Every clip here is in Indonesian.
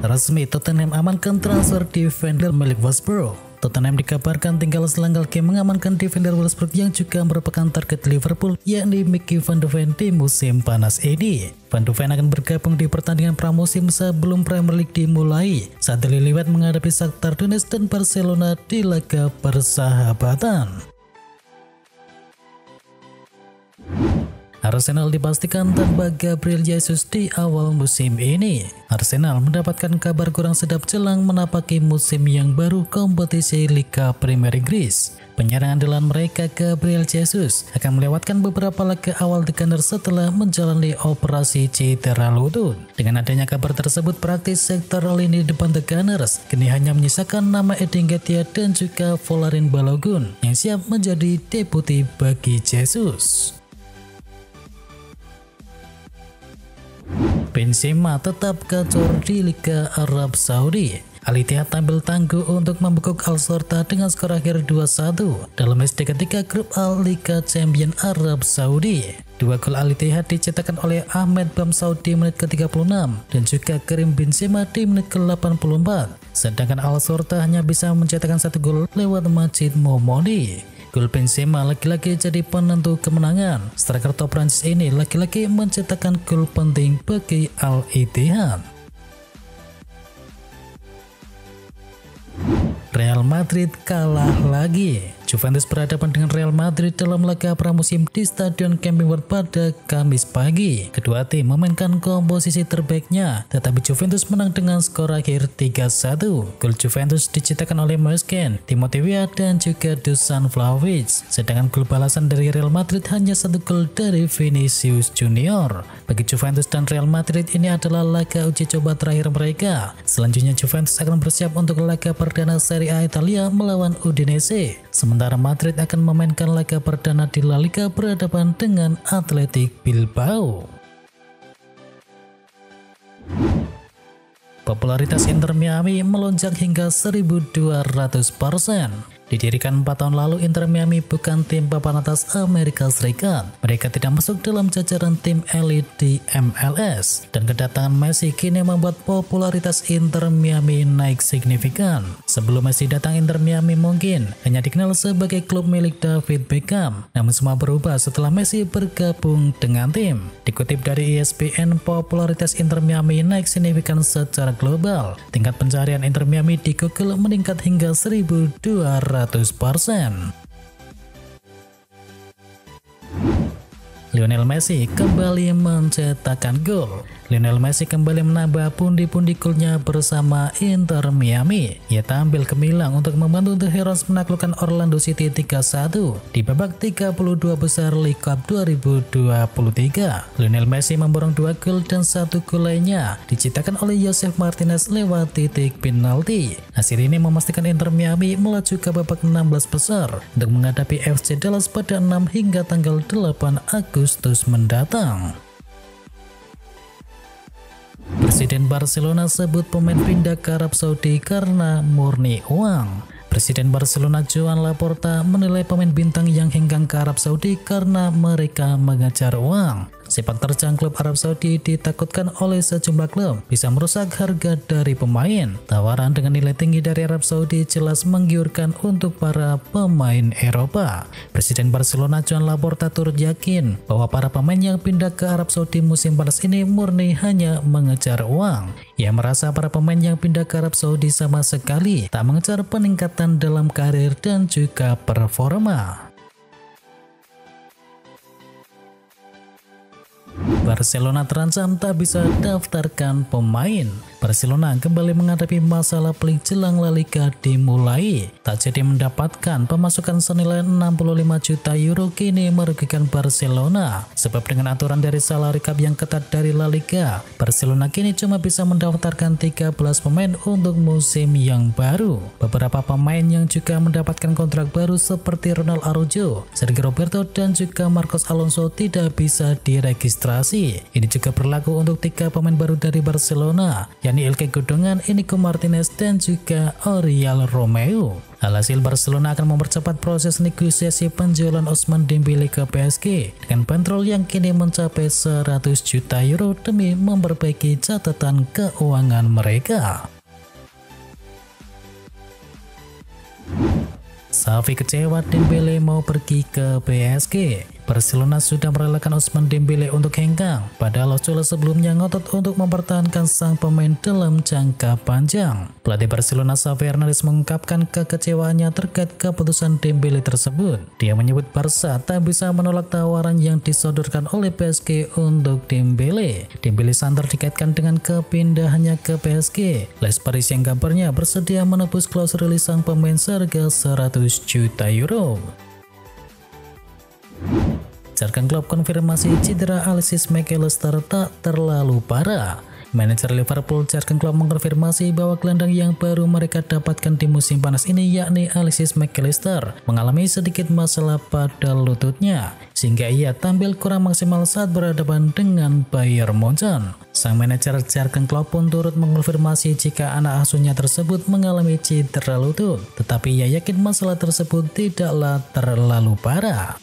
Resmi Tottenham amankan transfer defender milik Wolfsburg. Tottenham dikabarkan tinggal selangkah lagi mengamankan defender Wolfsburg yang juga merupakan target Liverpool, yakni Mickey van de Ven di musim panas ini. Van de Ven akan bergabung di pertandingan pramusim sebelum Premier League dimulai saat Liliwet menghadapi Shakhtar Donetsk dan Barcelona di laga persahabatan. Arsenal dipastikan tanpa Gabriel Jesus di awal musim ini. Arsenal mendapatkan kabar kurang sedap jelang menapaki musim yang baru kompetisi Liga Premier Inggris. Penyerang andalan mereka Gabriel Jesus akan melewatkan beberapa laga awal The Gunners setelah menjalani operasi cedera lutut. Dengan adanya kabar tersebut, praktis sektor lini depan The Gunners kini hanya menyisakan nama Edin Nketiah dan juga Folarin Balogun yang siap menjadi deputi bagi Jesus. Benzema tetap gacor di Liga Arab Saudi. Al-Ittihad tampil tangguh untuk membekuk Al-Shorta dengan skor akhir 2-1 dalam match ketiga grup A Liga Champion Arab Saudi. Dua gol Al-Ittihad dicetakkan oleh Ahmed Bamsaud di menit ke-36 dan juga Karim Benzema di menit ke-84. Sedangkan Al-Shorta hanya bisa mencetakkan satu gol lewat Majid Momodi. Gol Benzema lagi-lagi jadi penentu kemenangan. Striker top Prancis ini lagi-lagi mencetakkan gol penting bagi Al-Ittihad. Real Madrid kalah lagi. Juventus berhadapan dengan Real Madrid dalam laga pramusim di Stadion Camping World pada Kamis pagi. Kedua tim memainkan komposisi terbaiknya, tetapi Juventus menang dengan skor akhir 3-1. Gol Juventus dicetakkan oleh Moiskin, Timothy Weah, dan juga Dusan Vlahovic. Sedangkan gol balasan dari Real Madrid hanya satu gol dari Vinicius Junior. Bagi Juventus dan Real Madrid ini adalah laga uji coba terakhir mereka. Selanjutnya Juventus akan bersiap untuk laga perdana Serie A Italia melawan Udinese. Sementara Madrid akan memainkan laga perdana di La Liga berhadapan dengan Athletic Bilbao. Popularitas Inter Miami melonjak hingga 1.200%. Didirikan 4 tahun lalu, Inter Miami bukan tim papan atas Amerika Serikat. Mereka tidak masuk dalam jajaran tim elit di MLS. Dan kedatangan Messi kini membuat popularitas Inter Miami naik signifikan. Sebelum Messi datang, Inter Miami mungkin hanya dikenal sebagai klub milik David Beckham. Namun semua berubah setelah Messi bergabung dengan tim. Dikutip dari ESPN, popularitas Inter Miami naik signifikan secara global. Tingkat pencarian Inter Miami di Google meningkat hingga 1.200%. Lionel Messi kembali mencetakkan gol. Lionel Messi kembali menambah pundi-pundi golnya bersama Inter Miami. Ia tampil gemilang untuk membantu The Heroes menaklukkan Orlando City 3-1 di babak 32 besar League Cup 2023. Lionel Messi memborong 2 gol dan 1 gol lainnya diciptakan oleh Josef Martinez lewat titik penalti. Hasil ini memastikan Inter Miami melaju ke babak 16 besar untuk menghadapi FC Dallas pada 6 hingga tanggal 8 Agustus mendatang. Presiden Barcelona sebut pemain pindah ke Arab Saudi karena murni uang. Presiden Barcelona Joan Laporta menilai pemain bintang yang hengkang ke Arab Saudi karena mereka mengejar uang. Sepak terjang klub Arab Saudi ditakutkan oleh sejumlah klub bisa merusak harga dari pemain. Tawaran dengan nilai tinggi dari Arab Saudi jelas menggiurkan untuk para pemain Eropa. Presiden Barcelona Joan Laporta turut yakin bahwa para pemain yang pindah ke Arab Saudi musim panas ini murni hanya mengejar uang. Ia merasa para pemain yang pindah ke Arab Saudi sama sekali tak mengejar peningkatan dalam karir dan juga performa. Barcelona terancam tak bisa daftarkan pemain. Barcelona kembali menghadapi masalah pelik jelang La Liga dimulai. Tak jadi mendapatkan pemasukan senilai 65 juta euro kini merugikan Barcelona. Sebab dengan aturan dari salary cap yang ketat dari La Liga, Barcelona kini cuma bisa mendaftarkan 13 pemain untuk musim yang baru. Beberapa pemain yang juga mendapatkan kontrak baru seperti Ronald Araujo, Sergio Roberto, dan juga Marcos Alonso tidak bisa diregistrasi. Ini juga berlaku untuk 3 pemain baru dari Barcelona, yakni yakni Ilkay Gundogan, Inigo Martinez, dan juga Oriol Romeu. Alhasil Barcelona akan mempercepat proses negosiasi penjualan Ousmane Dembele ke PSG dengan bandrol yang kini mencapai 100 juta euro demi memperbaiki catatan keuangan mereka. Xavi kecewa Dembele mau pergi ke PSG. Barcelona sudah merelakan Ousmane Dembele untuk hengkang, padahal Osula sebelumnya ngotot untuk mempertahankan sang pemain dalam jangka panjang. Pelatih Barcelona Xavi Hernandez mengungkapkan kekecewaannya terkait keputusan Dembele tersebut. Dia menyebut Barca tak bisa menolak tawaran yang disodorkan oleh PSG untuk Dembele. Dembele santer dikaitkan dengan kepindahannya ke PSG. Les Paris yang kabarnya bersedia menebus klaus rilis sang pemain seharga 100 juta euro. Jurgen Klopp konfirmasi cedera Alexis McAllister tak terlalu parah. Manajer Liverpool Jurgen Klopp mengkonfirmasi bahwa gelandang yang baru mereka dapatkan di musim panas ini, yakni Alexis McAllister, mengalami sedikit masalah pada lututnya sehingga ia tampil kurang maksimal saat berhadapan dengan Bayern Munchen. Sang manajer Jurgen Klopp pun turut mengonfirmasi jika anak asuhnya tersebut mengalami cedera lutut, tetapi ia yakin masalah tersebut tidaklah terlalu parah.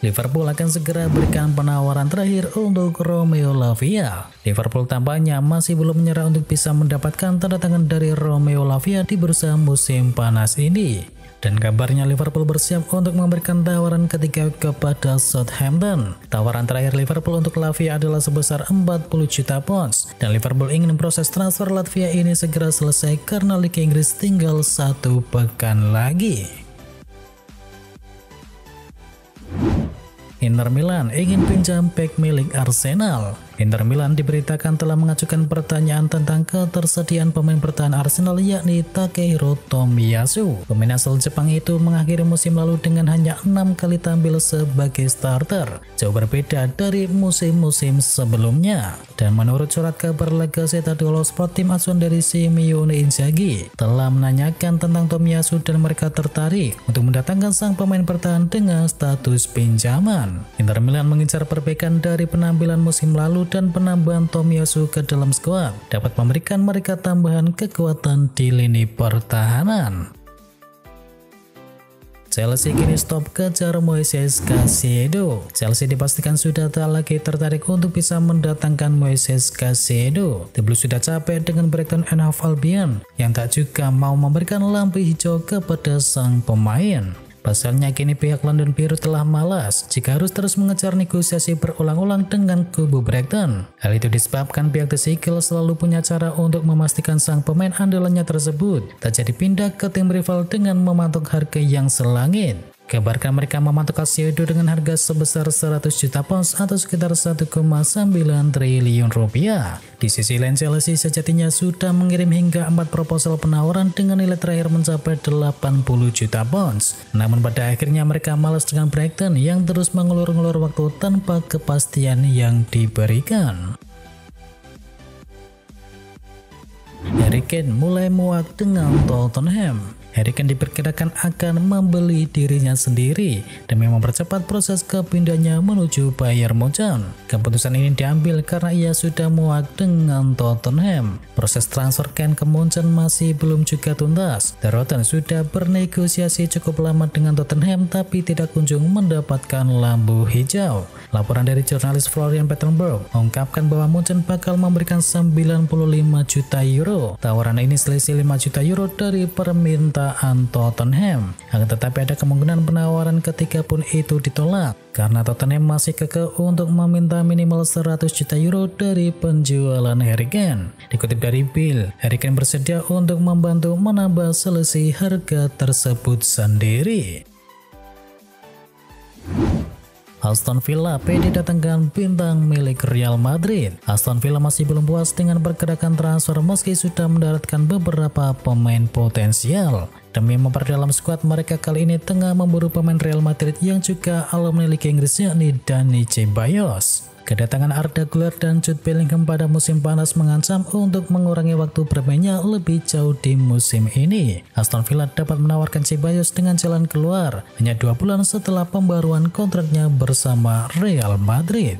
Liverpool akan segera berikan penawaran terakhir untuk Romeo Lavia. Liverpool tampaknya masih belum menyerah untuk bisa mendapatkan tanda tangan dari Romeo Lavia di bursa musim panas ini. Dan kabarnya Liverpool bersiap untuk memberikan tawaran ketiga kepada Southampton. Tawaran terakhir Liverpool untuk Lavia adalah sebesar 40 juta pounds. Dan Liverpool ingin proses transfer Lavia ini segera selesai karena Liga Inggris tinggal 1 pekan lagi. Inter Milan ingin pinjam bek milik Arsenal. Inter Milan diberitakan telah mengajukan pertanyaan tentang ketersediaan pemain bertahan Arsenal, yakni Takehiro Tomiyasu. Pemain asal Jepang itu mengakhiri musim lalu dengan hanya 6 kali tampil sebagai starter, jauh berbeda dari musim-musim sebelumnya. Dan menurut surat kabar La Gazzetta dello Sport, tim asuhan dari Simeone Inzaghi telah menanyakan tentang Tomiyasu dan mereka tertarik untuk mendatangkan sang pemain bertahan dengan status pinjaman. Inter Milan mengincar perbaikan dari penampilan musim lalu dan penambahan Tomiyasu ke dalam skuad dapat memberikan mereka tambahan kekuatan di lini pertahanan. Chelsea kini stop kejar Moises Caicedo. Chelsea dipastikan sudah tak lagi tertarik untuk bisa mendatangkan Moises Caicedo. The Blues sudah capek dengan Brighton and Hove Albion yang tak juga mau memberikan lampu hijau kepada sang pemain. Pasalnya kini pihak London Biru telah malas jika harus terus mengejar negosiasi berulang-ulang dengan kubu Brighton. Hal itu disebabkan pihak The Seagulls selalu punya cara untuk memastikan sang pemain andalannya tersebut tak jadi pindah ke tim rival dengan mematok harga yang selangit. Kabarkan mereka mematok Caicedo dengan harga sebesar 100 juta pounds atau sekitar 1,9 triliun rupiah. Di sisi lain, Chelsea sejatinya sudah mengirim hingga 4 proposal penawaran dengan nilai terakhir mencapai 80 juta pounds. Namun pada akhirnya mereka malas dengan Brighton yang terus mengulur-ngulur waktu tanpa kepastian yang diberikan. Harry Kane mulai muak dengan Tottenham. Harry Kane diperkirakan akan membeli dirinya sendiri demi mempercepat proses kepindahannya menuju Bayern Munchen. Keputusan ini diambil karena ia sudah muak dengan Tottenham. Proses transfer Kane ke Munchen masih belum juga tuntas. The Rotten sudah bernegosiasi cukup lama dengan Tottenham tapi tidak kunjung mendapatkan lampu hijau. Laporan dari jurnalis Florian Plettenberg mengungkapkan bahwa Munchen bakal memberikan 95 juta euro. Tawaran ini selisih 5 juta euro dari permintaan Tottenham. Akan tetapi ada kemungkinan penawaran ketiga pun itu ditolak karena Tottenham masih kekeh untuk meminta minimal 100 juta euro dari penjualan Harry Kane. Dikutip dari Bill, Harry Kane bersedia untuk membantu menambah selisih harga tersebut sendiri. Aston Villa pede datangkan bintang milik Real Madrid. Aston Villa masih belum puas dengan pergerakan transfer meski sudah mendaratkan beberapa pemain potensial. Demi memperdalam skuad mereka kali ini tengah memburu pemain Real Madrid yang juga alumni Liga Inggris, yakni Dani Ceballos. Kedatangan Arda Güler dan Jude Bellingham pada musim panas mengancam untuk mengurangi waktu bermainnya lebih jauh di musim ini. Aston Villa dapat menawarkan Ceballos dengan jalan keluar hanya 2 bulan setelah pembaruan kontraknya bersama Real Madrid.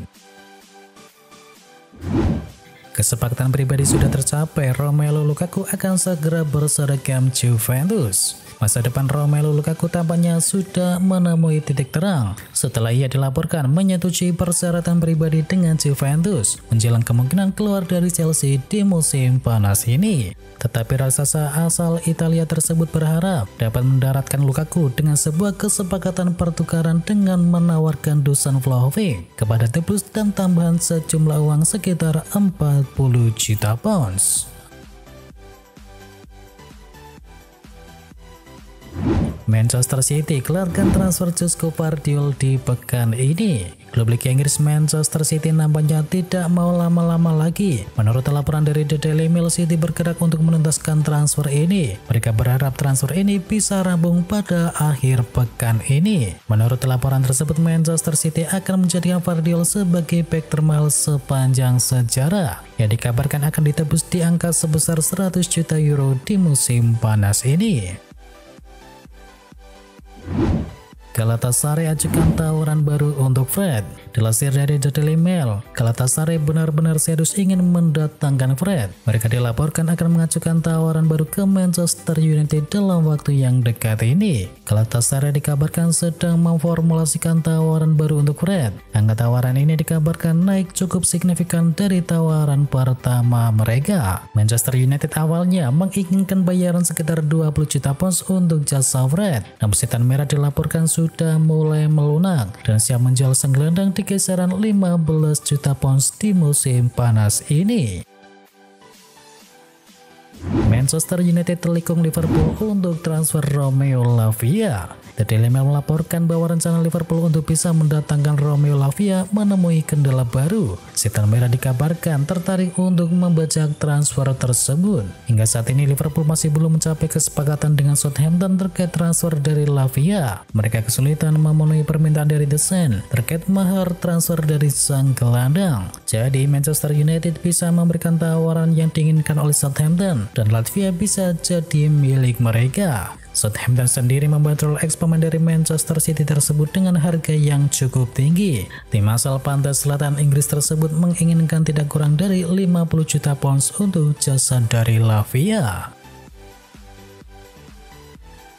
Kesepakatan pribadi sudah tercapai, Romelu Lukaku akan segera berseragam Juventus. Masa depan Romelu Lukaku tampaknya sudah menemui titik terang setelah ia dilaporkan menyetujui persyaratan pribadi dengan Juventus menjelang kemungkinan keluar dari Chelsea di musim panas ini. Tetapi raksasa asal Italia tersebut berharap dapat mendaratkan Lukaku dengan sebuah kesepakatan pertukaran dengan menawarkan Dusan Vlahovic kepada The Blues dan tambahan sejumlah uang sekitar 40 juta pounds. Manchester City kelarkan transfer Josko Gvardiol di pekan ini. Klub Liga Inggris Manchester City nampaknya tidak mau lama-lama lagi. Menurut laporan dari The Daily Mail, City bergerak untuk menuntaskan transfer ini. Mereka berharap transfer ini bisa rampung pada akhir pekan ini. Menurut laporan tersebut, Manchester City akan menjadikan Gvardiol sebagai bek termahal sepanjang sejarah, yang dikabarkan akan ditebus di angka sebesar 100 juta euro di musim panas ini. Galatasaray ajukan tawaran baru untuk Fred. Dilansir dari The Daily Mail, Galatasaray benar-benar serius ingin mendatangkan Fred. Mereka dilaporkan akan mengajukan tawaran baru ke Manchester United dalam waktu yang dekat ini. Galatasaray dikabarkan sedang memformulasikan tawaran baru untuk Fred. Angka tawaran ini dikabarkan naik cukup signifikan dari tawaran pertama mereka. Manchester United awalnya menginginkan bayaran sekitar 20 juta pounds untuk jasa Fred. Namun Setan Merah dilaporkan sudah mulai melunak dan siap menjual sang gelandang di kisaran 15 juta pounds di musim panas ini. Manchester United telikung Liverpool untuk transfer Romeo Lavia. The Daily Mail melaporkan bahwa rencana Liverpool untuk bisa mendatangkan Romeo Lavia menemui kendala baru. Setan Merah dikabarkan tertarik untuk membajak transfer tersebut. Hingga saat ini Liverpool masih belum mencapai kesepakatan dengan Southampton terkait transfer dari Lavia. Mereka kesulitan memenuhi permintaan dari The Sun terkait mahar transfer dari sang gelandang. Jadi Manchester United bisa memberikan tawaran yang diinginkan oleh Southampton dan Lavia bisa jadi milik mereka. Southampton sendiri membandrol pemain dari Manchester City tersebut dengan harga yang cukup tinggi. Tim asal pantai selatan Inggris tersebut menginginkan tidak kurang dari 50 juta pounds untuk jasa dari Lavia.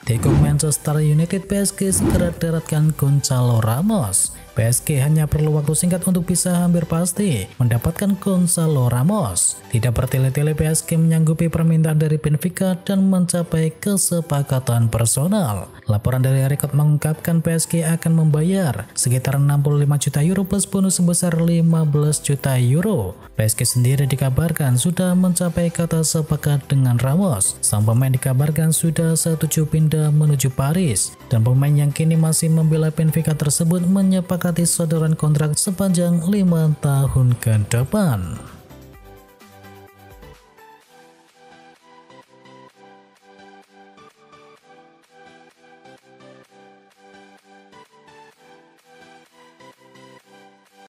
Tikung Manchester United, PSG segera daratkan Gonzalo Ramos. PSG hanya perlu waktu singkat untuk bisa hampir pasti mendapatkan Gonzalo Ramos. Tidak bertele-tele PSG menyanggupi permintaan dari Benfica dan mencapai kesepakatan personal. Laporan dari Record mengungkapkan PSG akan membayar sekitar 65 juta euro plus bonus sebesar 15 juta euro. PSG sendiri dikabarkan sudah mencapai kata sepakat dengan Ramos. Sang pemain dikabarkan sudah setuju pindah menuju Paris, dan pemain yang kini masih membela Benfica tersebut menyepakati sodoran kontrak sepanjang 5 tahun ke depan.